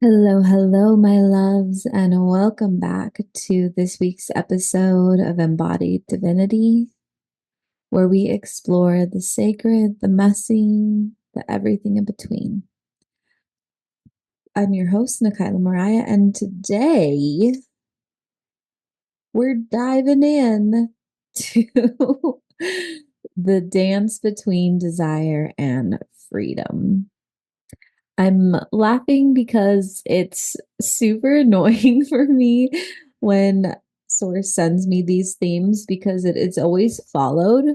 Hello, hello, my loves, and welcome back to this week's episode of Embodied Divinity, where we explore the sacred, the messy, the everything in between. I'm your host, Nikayla Mariah, and today we're diving in to the dance between desire and freedom. I'm laughing because it's super annoying for me when Source sends me these themes because it's always followed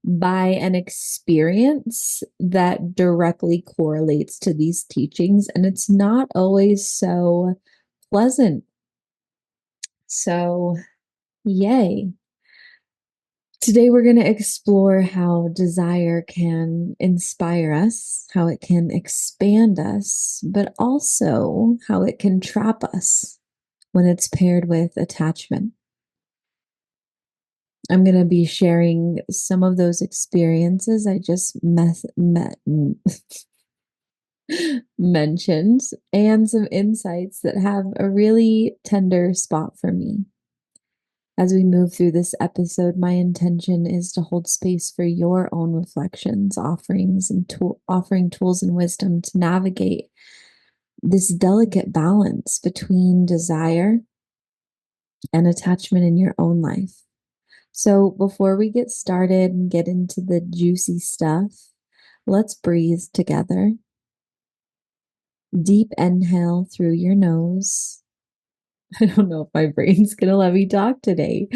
by an experience that directly correlates to these teachings, and it's not always so pleasant. So, yay. Today, we're going to explore how desire can inspire us, how it can expand us, but also how it can trap us when it's paired with attachment. I'm going to be sharing some of those experiences I just mentioned and some insights that have a really tender spot for me. As we move through this episode, my intention is to hold space for your own reflections, offerings, and offering tools and wisdom to navigate this delicate balance between desire and attachment in your own life. So, before we get started and get into the juicy stuff, let's breathe together. Deep inhale through your nose. I don't know if my brain's going to let me talk today.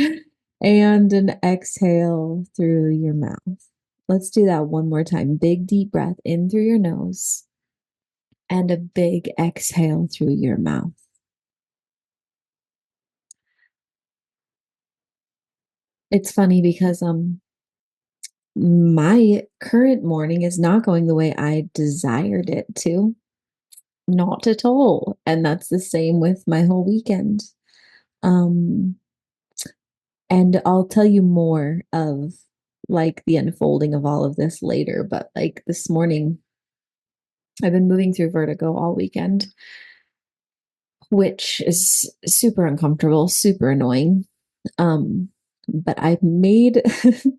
And an exhale through your mouth. Let's do that one more time. Big deep breath in through your nose and a big exhale through your mouth. It's funny because my current morning is not going the way I desired it to. Not at all. And that's the same with my whole weekend. Um and I'll tell you more of like the unfolding of all of this later, but like this morning I've been moving through vertigo all weekend, which is super uncomfortable, super annoying. But I made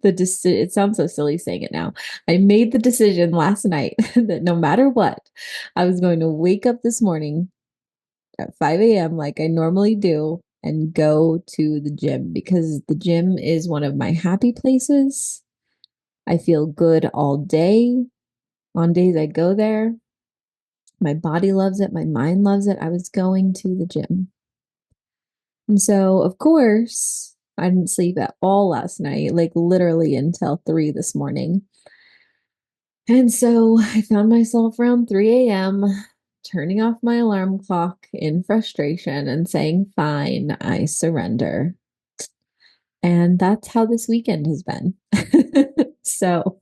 the decision. It sounds so silly saying it now. I made the decision last night that no matter what, I was going to wake up this morning at 5 a.m. like I normally do and go to the gym because the gym is one of my happy places. I feel good all day. On days I go there, my body loves it, my mind loves it. I was going to the gym. And so, of course, I didn't sleep at all last night, like literally until 3 this morning. And so I found myself around 3 a.m. turning off my alarm clock in frustration and saying, fine, I surrender. And that's how this weekend has been. So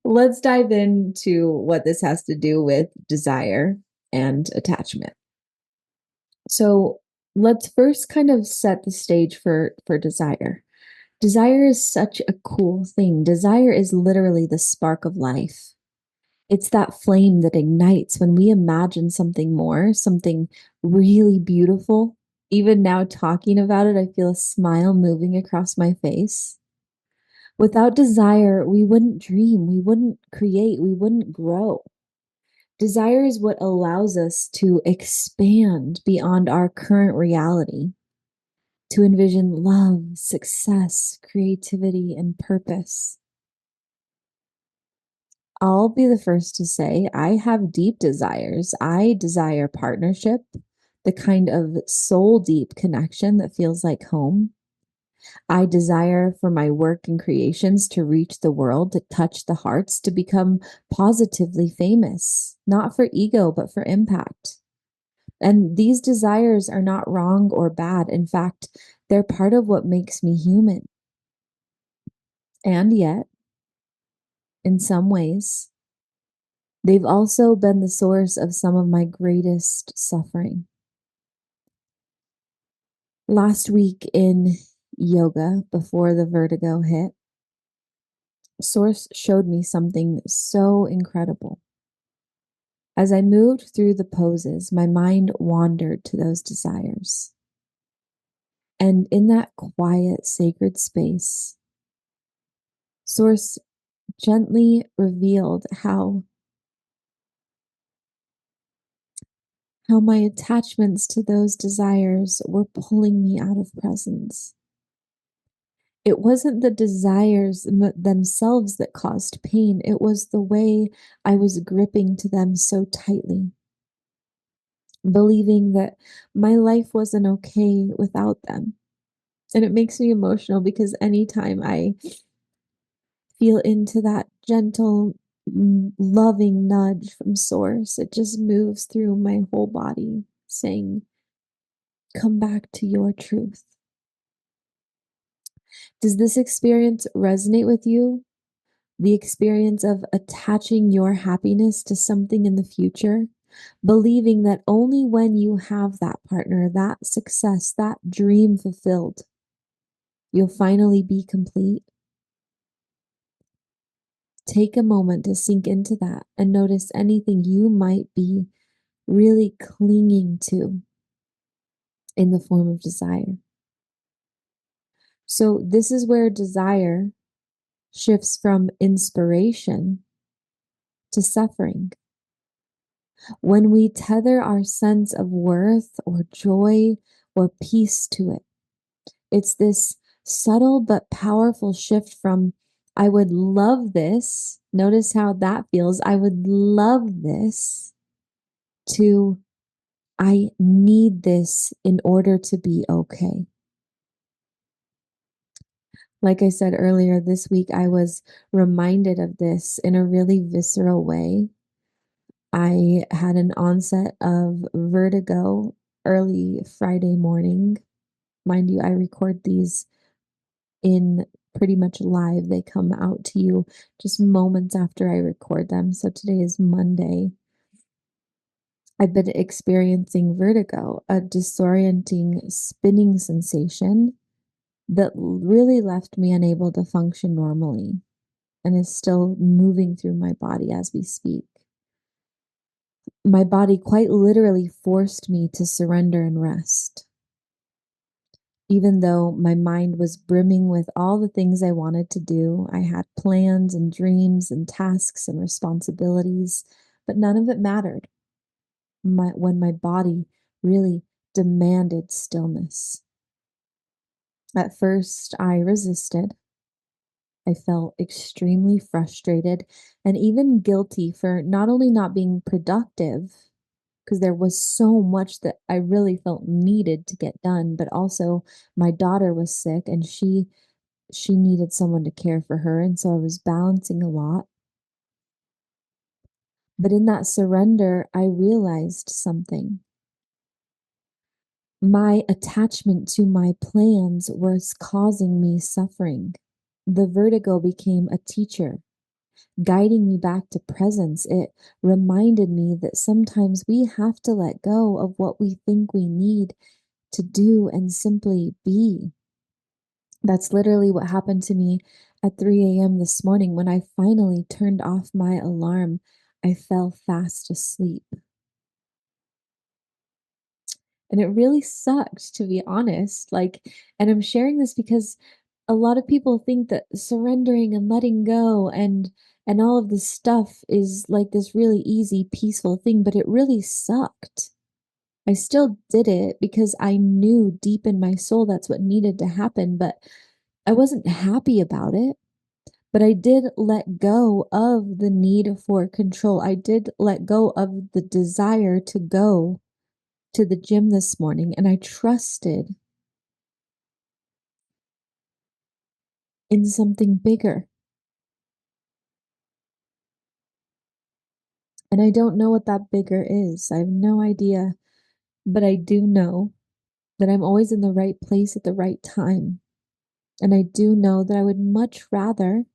let's dive into what this has to do with desire and attachment. So let's first kind of set the stage for desire. Desire is such a cool thing. Desire is literally the spark of life. It's that flame that ignites when we imagine something more, something really beautiful. Even now, talking about it, I feel a smile moving across my face. Without desire, we wouldn't dream, we wouldn't create, we wouldn't grow. Desire is what allows us to expand beyond our current reality, to envision love, success, creativity, and purpose. I'll be the first to say I have deep desires. I desire partnership, the kind of soul deep connection that feels like home. I desire for my work and creations to reach the world, to touch the hearts, to become positively famous, not for ego, but for impact. And these desires are not wrong or bad. In fact, they're part of what makes me human. And yet, in some ways, they've also been the source of some of my greatest suffering. Last week in yoga, before the vertigo hit, Source showed me something so incredible. As I moved through the poses, my mind wandered to those desires. And in that quiet, sacred space, Source gently revealed how my attachments to those desires were pulling me out of presence. It wasn't the desires themselves that caused pain, it was the way I was gripping to them so tightly, believing that my life wasn't okay without them. And it makes me emotional because anytime I feel into that gentle, loving nudge from Source, it just moves through my whole body, saying, come back to your truth. Does this experience resonate with you? The experience of attaching your happiness to something in the future, believing that only when you have that partner, that success, that dream fulfilled, you'll finally be complete. Take a moment to sink into that and notice anything you might be really clinging to in the form of desire. So, this is where desire shifts from inspiration to suffering. When we tether our sense of worth or joy or peace to it, it's this subtle but powerful shift from, I would love this. Notice how that feels. I would love this, to, I need this in order to be okay. Like I said earlier, this week I was reminded of this in a really visceral way. I had an onset of vertigo early Friday morning. Mind you, I record these in pretty much live. They come out to you just moments after I record them. So today is Monday. I've been experiencing vertigo, a disorienting spinning sensation that really left me unable to function normally and is still moving through my body as we speak. My body quite literally forced me to surrender and rest. Even though my mind was brimming with all the things I wanted to do, I had plans and dreams and tasks and responsibilities, but none of it mattered when my body really demanded stillness. At first, I resisted. I felt extremely frustrated and even guilty for not only not being productive, because there was so much that I really felt needed to get done, but also my daughter was sick and she needed someone to care for her, and so I was balancing a lot. But in that surrender, I realized something. My attachment to my plans was causing me suffering. The vertigo became a teacher, guiding me back to presence. It reminded me that sometimes we have to let go of what we think we need to do and simply be. That's literally what happened to me at 3 a.m. this morning when I finally turned off my alarm. I fell fast asleep. And it really sucked, to be honest. And I'm sharing this because a lot of people think that surrendering and letting go and all of this stuff is like this really easy, peaceful thing, but it really sucked. I still did it because I knew deep in my soul that's what needed to happen, but I wasn't happy about it. But I did let go of the need for control. I did let go of the desire to go to the gym this morning, and I trusted in something bigger. And I don't know what that bigger is. I have no idea. But I do know that I'm always in the right place at the right time. And I do know that I would much rather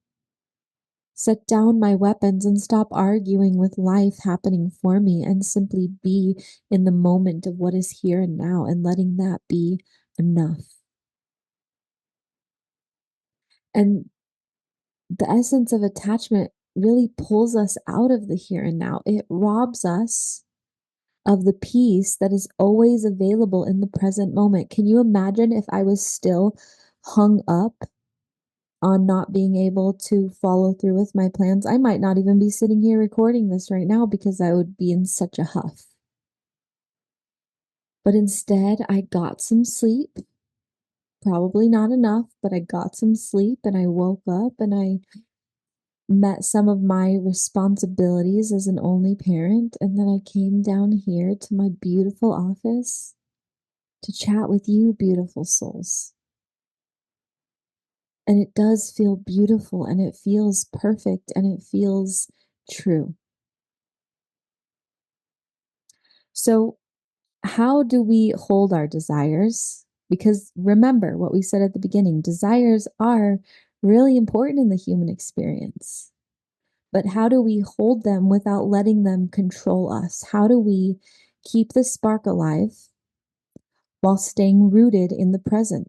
set down my weapons and stop arguing with life happening for me and simply be in the moment of what is here and now and letting that be enough. And the essence of attachment really pulls us out of the here and now. It robs us of the peace that is always available in the present moment. Can you imagine if I was still hung up on not being able to follow through with my plans? I might not even be sitting here recording this right now because I would be in such a huff. But instead, I got some sleep. Probably not enough, but I got some sleep and I woke up and I met some of my responsibilities as an only parent. And then I came down here to my beautiful office to chat with you, beautiful souls. And it does feel beautiful and it feels perfect and it feels true. So, how do we hold our desires? Because remember what we said at the beginning, desires are really important in the human experience. But how do we hold them without letting them control us? How do we keep the spark alive while staying rooted in the present?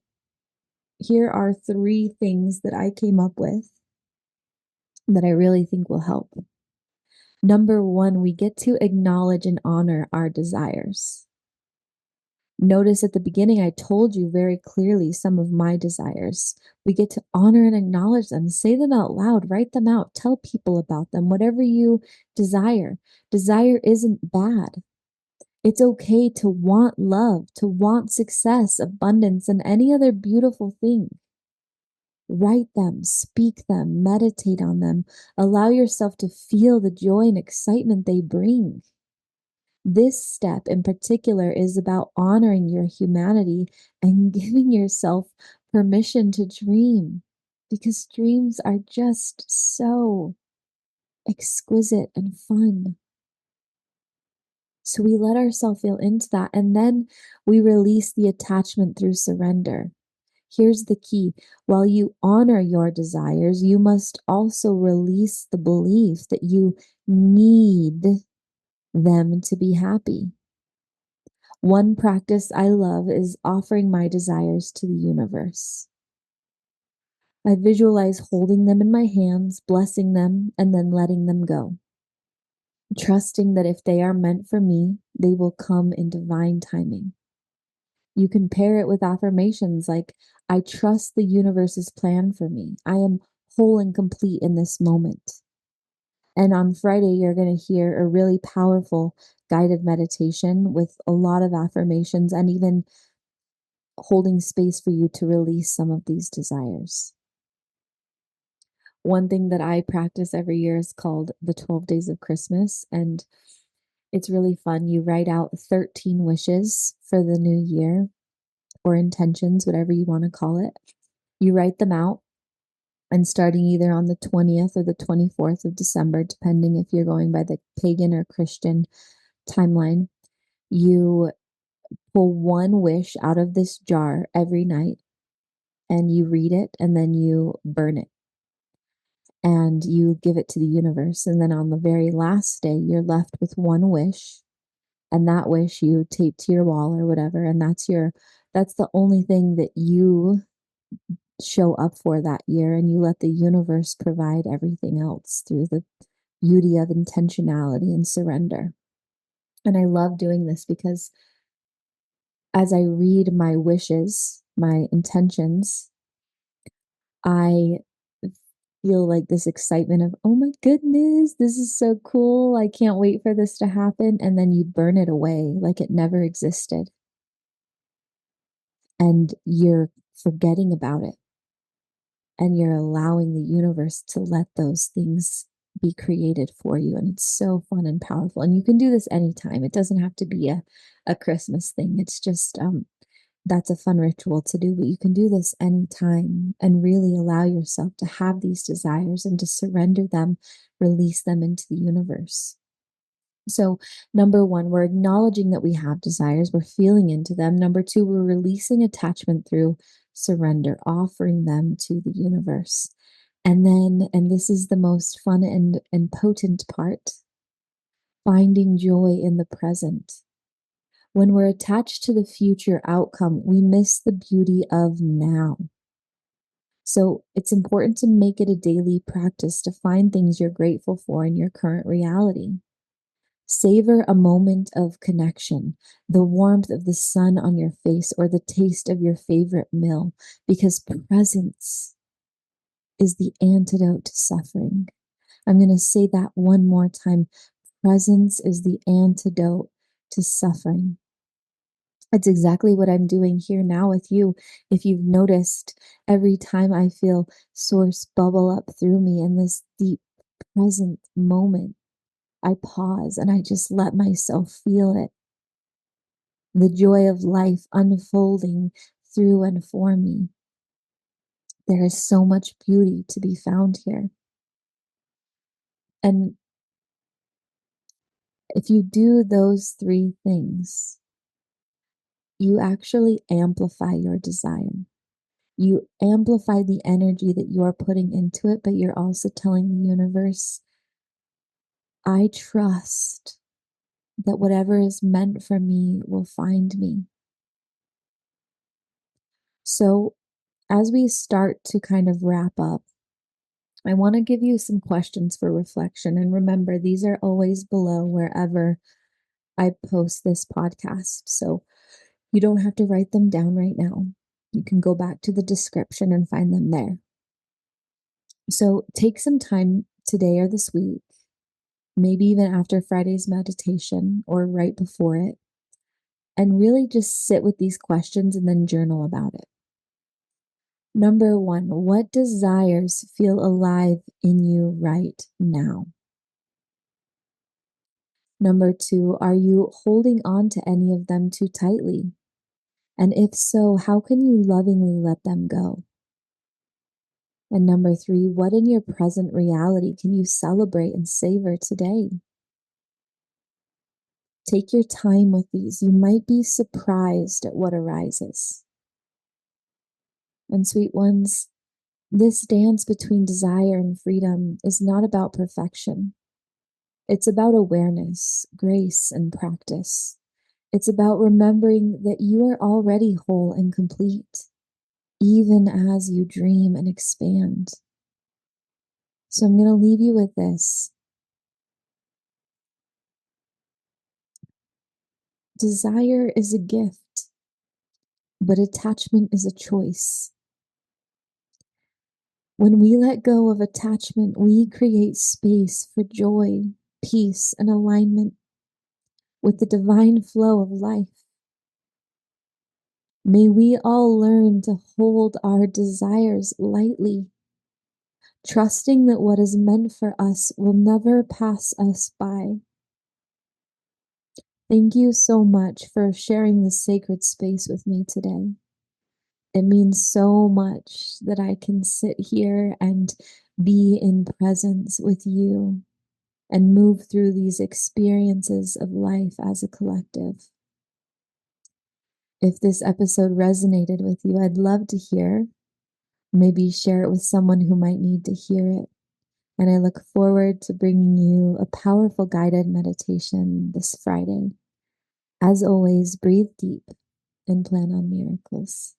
Here are 3 things that I came up with that I really think will help. Number 1, we get to acknowledge and honor our desires. Notice at the beginning, I told you very clearly some of my desires. We get to honor and acknowledge them, say them out loud, write them out, tell people about them, whatever you desire. Desire isn't bad. It's okay to want love, to want success, abundance, and any other beautiful thing. Write them, speak them, meditate on them. Allow yourself to feel the joy and excitement they bring. This step in particular is about honoring your humanity and giving yourself permission to dream because dreams are just so exquisite and fun. So we let ourselves feel into that and then we release the attachment through surrender. Here's the key. While you honor your desires, you must also release the belief that you need them to be happy. One practice I love is offering my desires to the universe. I visualize holding them in my hands, blessing them, and then letting them go. Trusting that if they are meant for me, they will come in divine timing. You can pair it with affirmations like, I trust the universe's plan for me. I am whole and complete in this moment. And on Friday, you're going to hear a really powerful guided meditation with a lot of affirmations and even holding space for you to release some of these desires. One thing that I practice every year is called the 12 Days of Christmas. And it's really fun. You write out 13 wishes for the new year or intentions, whatever you want to call it. You write them out. And starting either on the 20th or the 24th of December, depending if you're going by the pagan or Christian timeline, you pull one wish out of this jar every night and you read it and then you burn it and you give it to the universe. And then on the very last day, you're left with one wish and that wish you tape to your wall or whatever. And that's the only thing that you show up for that year, and you let the universe provide everything else through the beauty of intentionality and surrender. And I love doing this because as I read my wishes, my intentions, I feel like this excitement of, oh my goodness, this is so cool. I can't wait for this to happen. And then you burn it away like it never existed. And you're forgetting about it. And you're allowing the universe to let those things be created for you. And it's so fun and powerful. And you can do this anytime. It doesn't have to be a Christmas thing. It's just that's a fun ritual to do, but you can do this anytime and really allow yourself to have these desires and to surrender them, release them into the universe. So, number 1, we're acknowledging that we have desires, we're feeling into them. Number 2, we're releasing attachment through surrender, offering them to the universe. And then, and this is the most fun and potent part, finding joy in the present. When we're attached to the future outcome, we miss the beauty of now. So it's important to make it a daily practice to find things you're grateful for in your current reality. Savor a moment of connection, the warmth of the sun on your face, or the taste of your favorite meal, because presence is the antidote to suffering. I'm going to say that one more time. Presence is the antidote to suffering. It's exactly what I'm doing here now with you. If you've noticed, every time I feel source bubble up through me in this deep present moment, I pause and I just let myself feel it. The joy of life unfolding through and for me. There is so much beauty to be found here. And if you do those three things, you actually amplify your desire. You amplify the energy that you're putting into it, but you're also telling the universe, I trust that whatever is meant for me will find me. So, as we start to kind of wrap up, I want to give you some questions for reflection. And remember, these are always below wherever I post this podcast. So, you don't have to write them down right now. You can go back to the description and find them there. So, take some time today or this week, maybe even after Friday's meditation or right before it, and really just sit with these questions and then journal about it. Number one, what desires feel alive in you right now? Number two, are you holding on to any of them too tightly? And if so, how can you lovingly let them go? And number three, what in your present reality can you celebrate and savor today? Take your time with these. You might be surprised at what arises. And sweet ones, this dance between desire and freedom is not about perfection. It's about awareness, grace, and practice. It's about remembering that you are already whole and complete, even as you dream and expand. So I'm going to leave you with this. Desire is a gift, but attachment is a choice. When we let go of attachment, we create space for joy, peace, and alignment with the divine flow of life. May we all learn to hold our desires lightly, trusting that what is meant for us will never pass us by. Thank you so much for sharing this sacred space with me today. It means so much that I can sit here and be in presence with you and move through these experiences of life as a collective. If this episode resonated with you, I'd love to hear. Maybe share it with someone who might need to hear it. And I look forward to bringing you a powerful guided meditation this Friday. As always, breathe deep and plan on miracles.